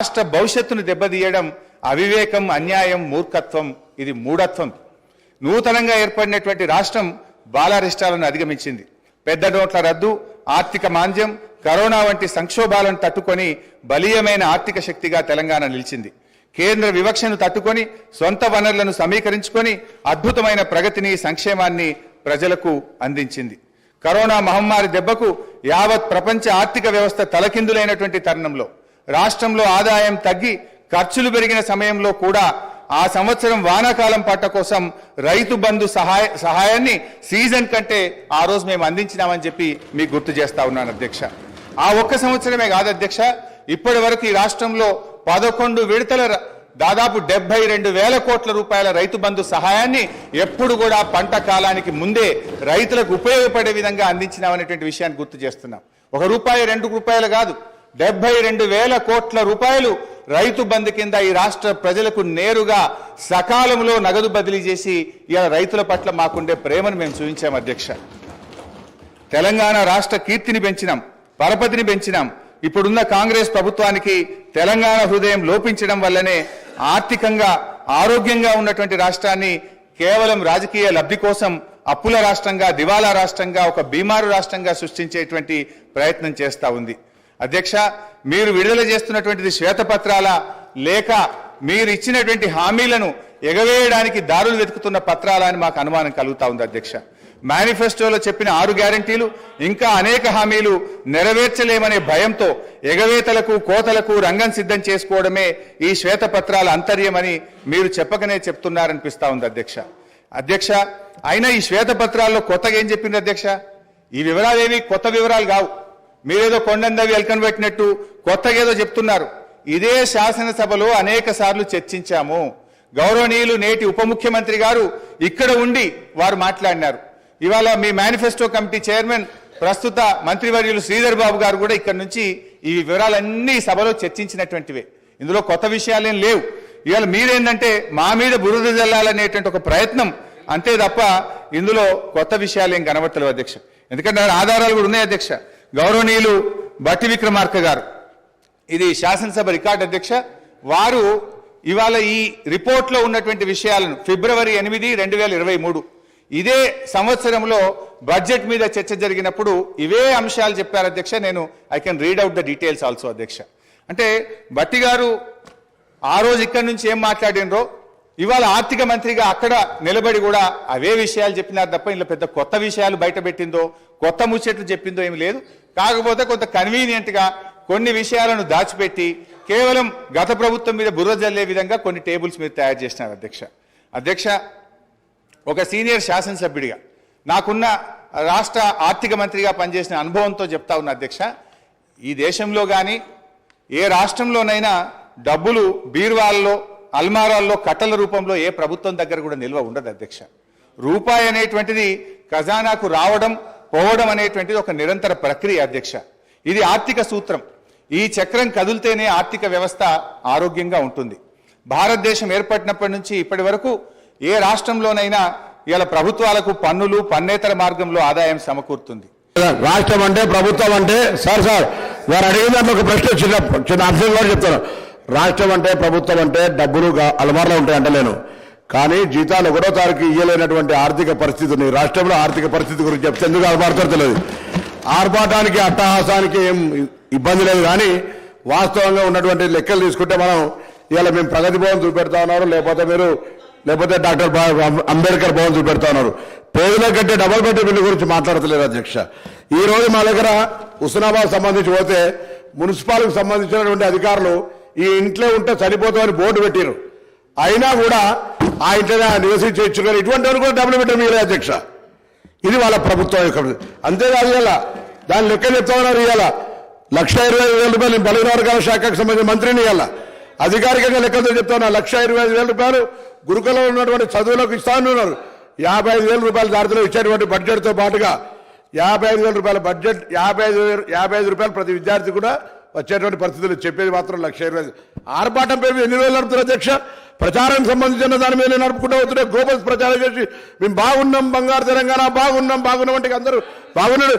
రాష్ట్ర భవిష్యత్తును దెబ్బతీయడం అవివేకం, అన్యాయం, మూర్ఖత్వం, ఇది మూఢత్వం. నూతనంగా ఏర్పడినటువంటి రాష్ట్రం బాలారిష్టాలను అధిగమించింది. పెద్ద నోట్ల రద్దు, ఆర్థిక మాంద్యం, కరోనా వంటి సంక్షోభాలను తట్టుకొని బలీయమైన ఆర్థిక శక్తిగా తెలంగాణ నిలిచింది. కేంద్ర వివక్షను తట్టుకొని సొంత వనరులను సమీకరించుకొని అద్భుతమైన ప్రగతిని, సంక్షేమాన్ని ప్రజలకు అందించింది. కరోనా మహమ్మారి దెబ్బకు యావత్ ప్రపంచ ఆర్థిక వ్యవస్థ తలకిందులైనటువంటి తరుణంలో రాష్ట్రంలో ఆదాయం తగ్గి ఖర్చులు పెరిగిన సమయంలో కూడా ఆ సంవత్సరం వానాకాలం పంట కోసం రైతు బంధు సహాయాన్ని సీజన్ కంటే ఆ రోజు మేము అందించినామని చెప్పి మీకు గుర్తు చేస్తా ఉన్నాను అధ్యక్ష. ఆ ఒక్క సంవత్సరమే కాదు అధ్యక్ష, ఇప్పటి వరకు ఈ రాష్ట్రంలో 11 విడతల దాదాపు 72,000 కోట్ల రూపాయల రైతు బంధు సహాయాన్ని ఎప్పుడు కూడా పంట కాలానికి ముందే రైతులకు ఉపయోగపడే విధంగా అందించినామనేటువంటి విషయాన్ని గుర్తు చేస్తున్నాం. 1 రూపాయి 2 రూపాయలు కాదు, 72,000 కోట్ల రూపాయలు రైతు బంధు కింద ఈ రాష్ట్ర ప్రజలకు నేరుగా సకాలంలో నగదు బదిలీ చేసి ఇలా రైతుల పట్ల మాకుండే ప్రేమను మేము చూపించాం అధ్యక్ష. తెలంగాణ రాష్ట్ర కీర్తిని పెంచినాం, పరపతిని పెంచినాం. ఇప్పుడున్న కాంగ్రెస్ ప్రభుత్వానికి తెలంగాణ హృదయం లోపించడం వల్లనే ఆర్థికంగా ఆరోగ్యంగా ఉన్నటువంటి రాష్ట్రాన్ని కేవలం రాజకీయ లబ్ధి కోసం అప్పుల రాష్ట్రంగా, దివాలా రాష్ట్రంగా, ఒక బీమారు రాష్ట్రంగా సృష్టించేటువంటి ప్రయత్నం చేస్తా ఉంది. అధ్యక్ష, మీరు విడుదల చేస్తున్నటువంటిది శ్వేతపత్రాల లేక మీరు ఇచ్చినటువంటి హామీలను ఎగవేయడానికి దారులు వెతుకుతున్న పత్రాల అని మాకు అనుమానం కలుగుతా ఉంది అధ్యక్ష. మేనిఫెస్టోలో చెప్పిన 6 గ్యారంటీలు ఇంకా అనేక హామీలు నెరవేర్చలేమనే భయంతో ఎగవేతలకు, కోతలకు రంగం సిద్ధం చేసుకోవడమే ఈ శ్వేతపత్రాల అంతర్యమని మీరు చెప్పకనే చెప్తున్నారనిపిస్తా ఉంది అధ్యక్ష. అయినా ఈ శ్వేతపత్రాల్లో కొత్తగా ఏం చెప్పింది అధ్యక్ష? ఈ వివరాలు ఏవి కొత్త వివరాలు కావు. మీరేదో కొండందవి ఎల్కన్ పెట్టినట్టు కొత్తగా ఏదో చెప్తున్నారు. ఇదే శాసనసభలో అనేక సార్లు చర్చించాము. గౌరవనీయులు నేటి ఉప ముఖ్యమంత్రి గారు ఇక్కడ ఉండి వారు మాట్లాడినారు. ఇవాళ మీ మేనిఫెస్టో కమిటీ చైర్మన్ ప్రస్తుత మంత్రివర్యులు శ్రీధర్ బాబు గారు కూడా ఇక్కడ నుంచి ఈ వివరాలన్నీ సభలో చర్చించినటువంటివే. ఇందులో కొత్త విషయాలేం లేవు. ఇవాళ మీరేంటంటే మా మీద బురద జల్లాలనేటువంటి ఒక ప్రయత్నం అంతే తప్ప ఇందులో కొత్త విషయాలేం కనబడతలేవు అధ్యక్ష. ఎందుకంటే ఆధారాలు కూడా ఉన్నాయి అధ్యక్ష. గౌరవనీయులు బట్టి విక్రమార్క గారు, ఇది శాసనసభ రికార్డు అధ్యక్ష, వారు ఇవాళ ఈ రిపోర్ట్లో ఉన్నటువంటి విషయాలను ఫిబ్రవరి 8, 2023 ఇదే సంవత్సరంలో బడ్జెట్ మీద చర్చ జరిగినప్పుడు ఇవే అంశాలు చెప్పారు అధ్యక్ష. నేను I can read out the details also అధ్యక్ష. అంటే బట్టి గారు ఆ రోజు ఇక్కడి నుంచి ఏం మాట్లాడినరో ఇవాళ ఆర్థిక మంత్రిగా అక్కడ నిలబడి కూడా అవే విషయాలు చెప్పినారు తప్ప ఇందులో పెద్ద కొత్త విషయాలు బయట పెట్టిందో, కొత్త ముచ్చట్లు చెప్పిందో ఏమి లేదు. కాకపోతే కొంత కన్వీనియంట్గా కొన్ని విషయాలను దాచిపెట్టి కేవలం గత ప్రభుత్వం మీద బుర్ర జల్లే విధంగా కొన్ని టేబుల్స్ మీరు తయారు చేసినారు అధ్యక్ష. ఒక సీనియర్ శాసనసభ్యుడిగా నాకున్న రాష్ట్ర ఆర్థిక మంత్రిగా పనిచేసిన అనుభవంతో చెప్తా ఉన్న అధ్యక్ష, ఈ దేశంలో కానీ ఏ రాష్ట్రంలోనైనా డబ్బులు బీరువాల్లో, అల్మారాల్లో కట్టల రూపంలో ఏ ప్రభుత్వం దగ్గర కూడా నిల్వ ఉండదు అధ్యక్ష. రూపాయి అనేటువంటిది ఖజానాకు రావడం, పోవడం అనేటువంటిది ఒక నిరంతర ప్రక్రియ అధ్యక్ష. ఇది ఆర్థిక సూత్రం. ఈ చక్రం కదిలితేనే ఆర్థిక వ్యవస్థ ఆరోగ్యంగా ఉంటుంది. భారతదేశం ఏర్పడినప్పటి నుంచి ఇప్పటి వరకు ఏ రాష్ట్రంలోనైనా ఇలా ప్రభుత్వాలకు పన్నులు, పన్నేతర మార్గంలో ఆదాయం సమకూరుతుంది. రాష్ట్రం అంటే, ప్రభుత్వం అంటే, సార్ వారు అడిగిన దాంట్లో ఒక ప్రశ్న చిన్న అంశం కూడా చెప్తాను. రాష్ట్రం అంటే, ప్రభుత్వం అంటే డబ్బులు అలమార్లో ఉంటాయి అంటలేను, కానీ జీతాలు 1వ తారీఖు ఇయ్యలేనటువంటి ఆర్థిక పరిస్థితి ఉంది. రాష్ట్రంలో ఆర్థిక పరిస్థితి గురించి చెప్తే ఎందుకు ఆర్పాడతారో తెలియదు. ఆర్పాటానికి, అట్టహాసానికి ఏం ఇబ్బంది లేదు, కానీ వాస్తవంగా ఉన్నటువంటి లెక్కలు తీసుకుంటే మనం ఇవాళ మేము ప్రగతి భవన్ చూపెడతా ఉన్నారు, లేకపోతే డాక్టర్ అంబేద్కర్ భవన్ చూపెడతా ఉన్నారు. పేదల కంటే డబల్ బెడ్ బిల్లు గురించి మాట్లాడతలేదు అధ్యక్ష. ఈ రోజు మా దగ్గర హుస్నాబాద్ సంబంధించి పోతే మున్సిపాలిటీకి సంబంధించినటువంటి అధికారులు ఈ ఇంట్లో ఉంటే సరిపోతామని బోర్డు పెట్టారు. అయినా కూడా ఆ ఇంట్లో నివసించవచ్చు, కానీ ఇటువంటి కూడా డబుల్ బెడ్ మిగిలే అధ్యక్ష. ఇది వాళ్ళ ప్రభుత్వం యొక్క. అంతేకాదు ఇవాళ దాని లెక్క చెప్తా ఉన్నారు. ఇవాళ 1,25,000 రూపాయలు నేను బలహీన వర్గాల శాఖకు సంబంధించిన మంత్రిని ఇవాళ అధికారికంగా లెక్కలతో చెప్తా ఉన్నా. 1,25,000 రూపాయలు గురుకులంలో ఉన్నటువంటి చదువులకు ఇస్తా ఉన్నారు. 55,000 రూపాయల దారిలో ఇచ్చేటువంటి బడ్జెట్తో పాటుగా 55,000 రూపాయల బడ్జెట్, 55 రూపాయలు ప్రతి విద్యార్థి కూడా వచ్చేటువంటి పరిస్థితులు చెప్పేది మాత్రం 1,20,000. ఆర్భాటం పేరు ఎన్ని రోజులు నడుపుతారు అధ్యక్ష? ప్రచారానికి సంబంధించిన దాని మీద నడుపుకుంటూ అవుతుంటే గోపల్స్ ప్రచారం చేసి మేము బాగున్నాం, బంగారు తెలంగాణ బాగున్నాం అంటే అందరూ బాగున్నాడు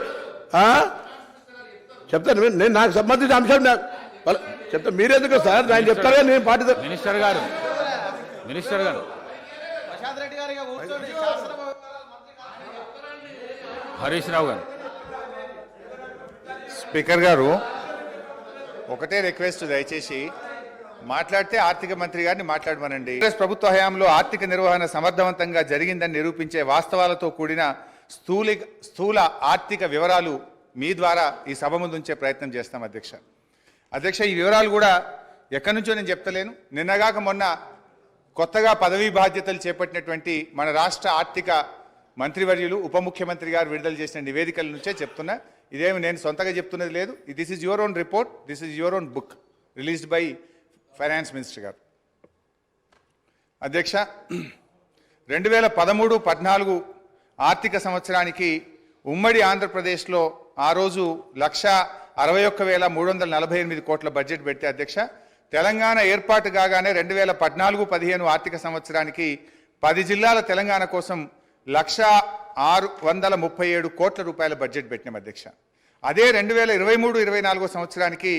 చెప్తాను. నేను నాకు సంబంధించిన అంశం చెప్తా మీరెందుకు సార్ ఆయన చెప్తారు కదా, నేను పార్టీ మినిస్టర్ గారు హరీష్ రావు గారు. స్పీకర్ గారు ఒకటే రిక్వెస్ట్, దయచేసి మాట్లాడితే ఆర్థిక మంత్రి గారిని మాట్లాడమనండి. కాంగ్రెస్ ప్రభుత్వ హయాంలో ఆర్థిక నిర్వహణ సమర్థవంతంగా జరిగిందని నిరూపించే వాస్తవాలతో కూడిన స్థూల ఆర్థిక వివరాలు మీ ద్వారా ఈ సభ ముందు ఉంచే ప్రయత్నం చేస్తాం అధ్యక్ష. ఈ వివరాలు కూడా ఎక్కడి నుంచో నేను చెప్తలేను. నిన్నగాక మొన్న కొత్తగా పదవీ బాధ్యతలు చేపట్టినటువంటి మన రాష్ట్ర ఆర్థిక మంత్రివర్యులు ఉప ముఖ్యమంత్రి గారు విడుదల చేసిన నివేదికల నుంచే చెప్తున్నా. ఇదేమి నేను సొంతగా చెప్తున్నది లేదు. This is your own report, this is your own book released by finance minister గారు. అధ్యక్ష, 2013-14 ఆర్థిక సంవత్సరానికి ఉమ్మడి ఆంధ్రప్రదేశ్లో ఆ రోజు 1,61,348 కోట్ల బడ్జెట్ పెడితే అధ్యక్ష, తెలంగాణ ఏర్పాటు కాగానే 2014-15 ఆర్థిక సంవత్సరానికి 10 జిల్లాల తెలంగాణ కోసం 1,637 కోట్ల రూపాయల బడ్జెట్ పెట్టినాం అధ్యక్ష. అదే 2023-24 సంవత్సరానికి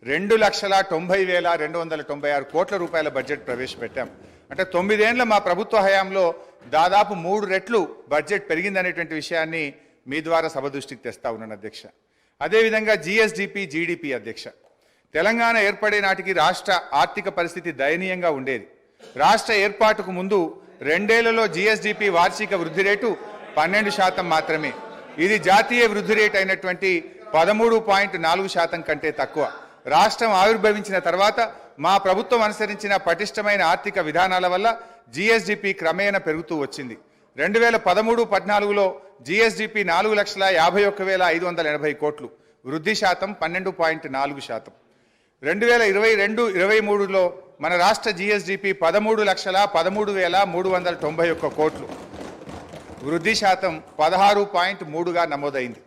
2,90,296 కోట్ల రూపాయల బడ్జెట్ ప్రవేశపెట్టాం. అంటే 9 ఏళ్ల మా ప్రభుత్వ హయాంలో దాదాపు 3 రెట్లు బడ్జెట్ పెరిగిందనేటువంటి విషయాన్ని మీ ద్వారా సభ దృష్టికి తెస్తా ఉన్నాను అధ్యక్ష. అదేవిధంగా జిఎస్డిపి, జీడిపి అధ్యక్ష, తెలంగాణ ఏర్పడే నాటికి రాష్ట్ర ఆర్థిక పరిస్థితి దయనీయంగా ఉండేది. రాష్ట్ర ఏర్పాటుకు ముందు 2 ఏళ్లలో జిఎస్డిపి వార్షిక వృద్ధి రేటు 12% మాత్రమే. ఇది జాతీయ వృద్ధి రేటు అయినటువంటి 13.4% కంటే తక్కువ. రాష్ట్రం ఆవిర్భవించిన తర్వాత మా ప్రభుత్వం అనుసరించిన పటిష్టమైన ఆర్థిక విధానాల వల్ల జిఎస్డిపి క్రమేణా పెరుగుతూ వచ్చింది. 2013-14లో జిఎస్డిపి 4,51,580 కోట్లు, వృద్ధి శాతం 12.4%. 2022-23లో మన రాష్ట్ర జిఎస్డిపి 13,13,391 కోట్లు, వృద్ధి శాతం 16.3గా నమోదైంది.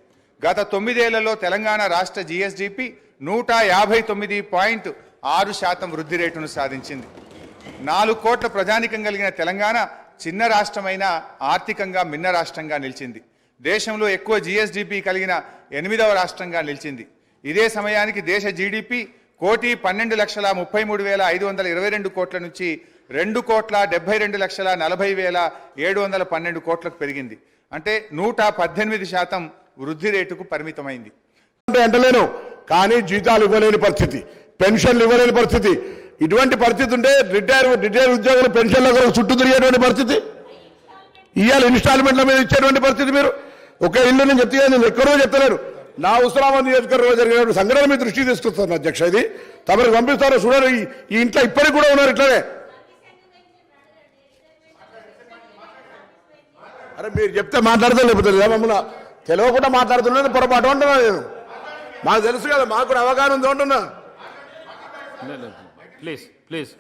గత 9 ఏళ్లలో తెలంగాణ రాష్ట్ర జిఎస్డిపి 150.6% వృద్ధి రేటును సాధించింది. 4 కోట్ల ప్రజానికం కలిగిన తెలంగాణ చిన్న రాష్ట్రమైన ఆర్థికంగా మిన్న రాష్ట్రంగా నిలిచింది. దేశంలో ఎక్కువ జిఎస్డిపి కలిగిన 8వ రాష్ట్రంగా నిలిచింది. ఇదే సమయానికి దేశ జీడిపి 1,12,33,522 కోట్ల నుంచి 2,72,40,712 కోట్లకు పెరిగింది. అంటే 118% వృద్ధి రేటుకు పరిమితమైంది. అంటలేను, కానీ జీతాలు ఇవ్వలేని పరిస్థితి, పెన్షన్లు ఇవ్వలేని పరిస్థితి. ఇటువంటి పరిస్థితి ఉంటే రిటైర్ ఉద్యోగులు పెన్షన్ల కొరకు చుట్టూ తిరిగేటువంటి పరిస్థితి, ఇవాళ ఇన్స్టాల్మెంట్ల మీద ఇచ్చేటువంటి పరిస్థితి. మీరు ఒక ఇల్లు నేను చెప్తే నేను ఎక్కడో చెప్తలేను, నా హుస్నాబాద్ నియోజకవర్గంలో జరిగిన సంఘటన మీ దృష్టికి తీసుకొస్తాను అధ్యక్ష. ఇది తమకు పంపిస్తారో చూడాలి. ఈ ఇంట్లో ఇప్పటికి కూడా ఉన్నారు ఇట్లనే. అరే మీరు చెప్తే మాట్లాడతా, లేకపోతే మమ్మల్ని తెలియకుండా మాట్లాడుతున్నది పొరపాటు అంటున్నా నేను. మాకు తెలుసు కదా, మాకు కూడా అవగాహన ఉంది అంటున్నా. ప్లీజ్ ప్లీజ్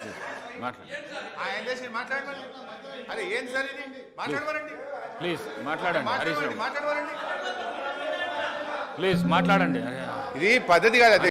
ప్లీజ్ మాట్లాడండి హరీష్ రావు, ప్లీజ్ మాట్లాడండి. ఇది పద్ధతి కాదు.